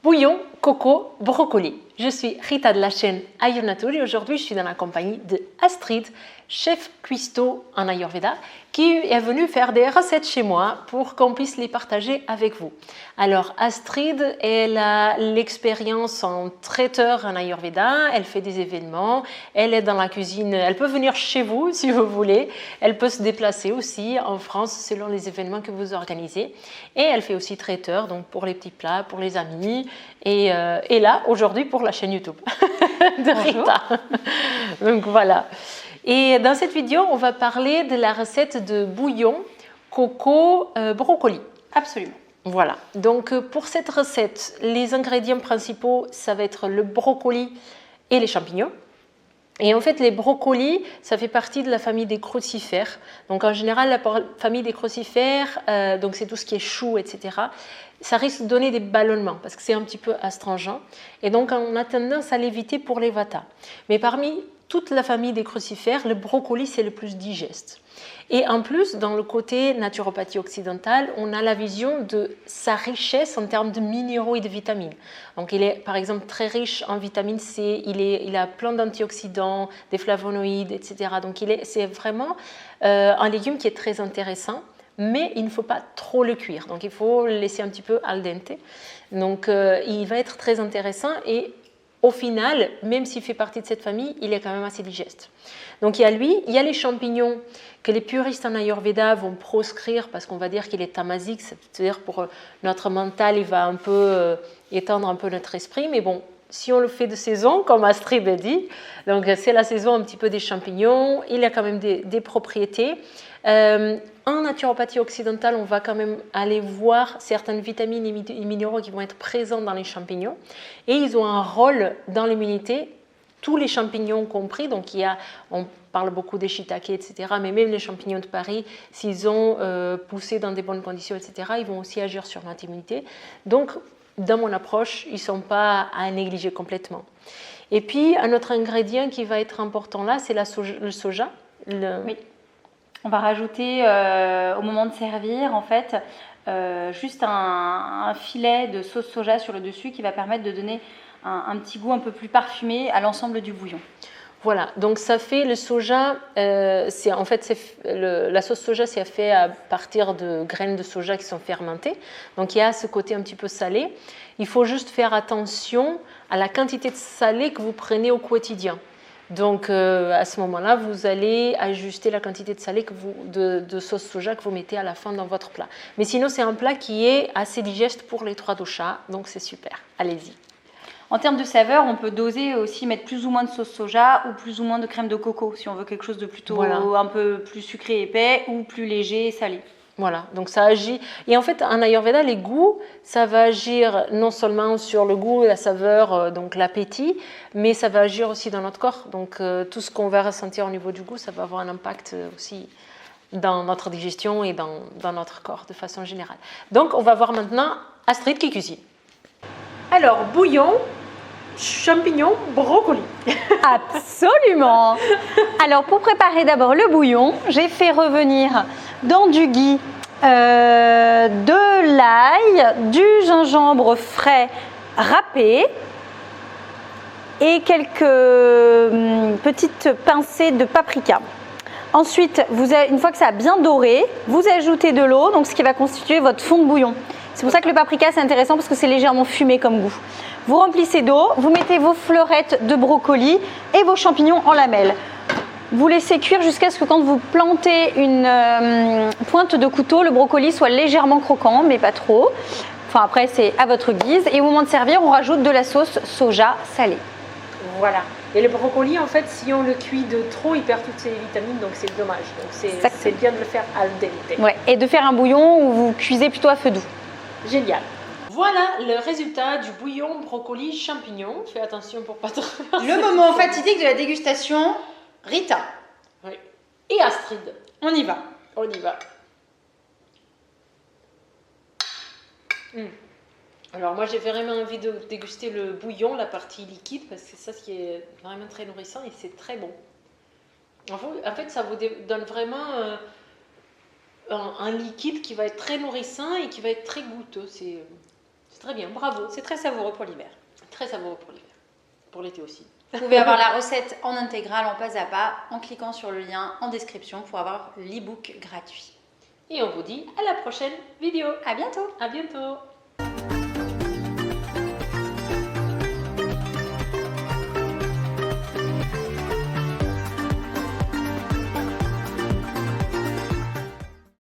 Bouillon, coco, brocoli. Je suis Rita de la chaîne Ayurnature et aujourd'hui je suis dans la compagnie de Astrid, chef cuistot en Ayurveda, qui est venue faire des recettes chez moi pour qu'on puisse les partager avec vous. Alors Astrid, elle a l'expérience en traiteur en Ayurveda, elle fait des événements, elle est dans la cuisine, elle peut venir chez vous si vous voulez, elle peut se déplacer aussi en France selon les événements que vous organisez et elle fait aussi traiteur, donc pour les petits plats, pour les amis et là aujourd'hui pour la chaîne YouTube de Rita. Donc voilà. Et dans cette vidéo, on va parler de la recette de bouillon coco brocoli. Absolument. Voilà. Donc pour cette recette, les ingrédients principaux, ça va être le brocoli et les champignons. Et en fait, les brocolis, ça fait partie de la famille des crucifères. Donc en général, la famille des crucifères, donc c'est tout ce qui est choux, etc. Ça risque de donner des ballonnements parce que c'est un petit peu astringent. Et donc on a tendance à l'éviter pour les vata. Mais parmi toute la famille des crucifères, le brocoli, c'est le plus digeste. Et en plus, dans le côté naturopathie occidentale, on a la vision de sa richesse en termes de minéraux et de vitamines. Donc il est par exemple très riche en vitamine C, il a plein d'antioxydants, des flavonoïdes, etc. Donc c'est vraiment un légume qui est très intéressant, mais il ne faut pas trop le cuire. Donc il faut le laisser un petit peu al dente. Donc il va être très intéressant et au final, même s'il fait partie de cette famille, il est quand même assez digeste. Donc il y a lui, il y a les champignons que les puristes en Ayurveda vont proscrire parce qu'on va dire qu'il est tamasique, c'est-à-dire pour notre mental, il va un peu étendre un peu notre esprit, mais bon, si on le fait de saison, comme Astrid a dit, donc c'est la saison un petit peu des champignons, il a quand même des propriétés. En naturopathie occidentale, on va quand même aller voir certaines vitamines et minéraux qui vont être présents dans les champignons et ils ont un rôle dans l'immunité, tous les champignons compris. Donc on parle beaucoup des shiitake, etc. Mais même les champignons de Paris, s'ils ont poussé dans des bonnes conditions, etc., ils vont aussi agir sur notre immunité. Donc, dans mon approche, ils ne sont pas à négliger complètement. Et puis, un autre ingrédient qui va être important là, c'est le soja. Oui. On va rajouter au moment de servir, en fait, juste un filet de sauce soja sur le dessus qui va permettre de donner un petit goût un peu plus parfumé à l'ensemble du bouillon. Voilà, donc ça fait le soja, la sauce soja, c'est fait à partir de graines de soja qui sont fermentées. Donc il y a ce côté un petit peu salé. Il faut juste faire attention à la quantité de salé que vous prenez au quotidien. Donc à ce moment-là, vous allez ajuster la quantité de salé de sauce soja que vous mettez à la fin dans votre plat. Mais sinon, c'est un plat qui est assez digeste pour les 3 doshas, donc c'est super. Allez-y. En termes de saveur, on peut doser aussi, mettre plus ou moins de sauce soja ou plus ou moins de crème de coco si on veut quelque chose de plutôt un peu plus sucré et épais ou plus léger et salé. Voilà, donc ça agit. Et en fait, en Ayurveda, les goûts, ça va agir non seulement sur le goût, la saveur, donc l'appétit, mais ça va agir aussi dans notre corps. Donc tout ce qu'on va ressentir au niveau du goût, ça va avoir un impact aussi dans notre digestion et dans notre corps de façon générale. Donc on va voir maintenant Astrid qui cuisine. Alors, bouillon, champignons, brocoli. Absolument. Alors pour préparer d'abord le bouillon, j'ai fait revenir dans du ghee de l'ail, du gingembre frais râpé et quelques petites pincées de paprika. Ensuite, une fois que ça a bien doré, vous ajoutez de l'eau, donc ce qui va constituer votre fond de bouillon. C'est pour ça que le paprika c'est intéressant parce que c'est légèrement fumé comme goût. Vous remplissez d'eau, vous mettez vos fleurettes de brocoli et vos champignons en lamelles. Vous laissez cuire jusqu'à ce que quand vous plantez une pointe de couteau, le brocoli soit légèrement croquant, mais pas trop. Enfin après c'est à votre guise. Et au moment de servir, on rajoute de la sauce soja salée. Voilà. Et le brocoli, en fait, si on le cuit de trop, il perd toutes ses vitamines, donc c'est dommage. Donc c'est bien de le faire al dente. Ouais. Et de faire un bouillon où vous cuisez plutôt à feu doux. Génial. Voilà le résultat du bouillon brocoli champignon. Fais attention pour pas trop. Le moment fatidique de la dégustation, Rita. Oui. Et Astrid. On y va. On y va. Alors moi j'ai vraiment envie de déguster le bouillon, la partie liquide, parce que c'est ça qui est vraiment très nourrissant et c'est très bon. En fait ça vous donne vraiment un liquide qui va être très nourrissant et qui va être très goûteux. C'est très bien, bravo. C'est très savoureux pour l'hiver. Très savoureux pour l'hiver. Pour l'été aussi. Vous pouvez avoir la recette en intégrale, en pas à pas, en cliquant sur le lien en description pour avoir l'e-book gratuit. Et on vous dit à la prochaine vidéo. À bientôt. À bientôt.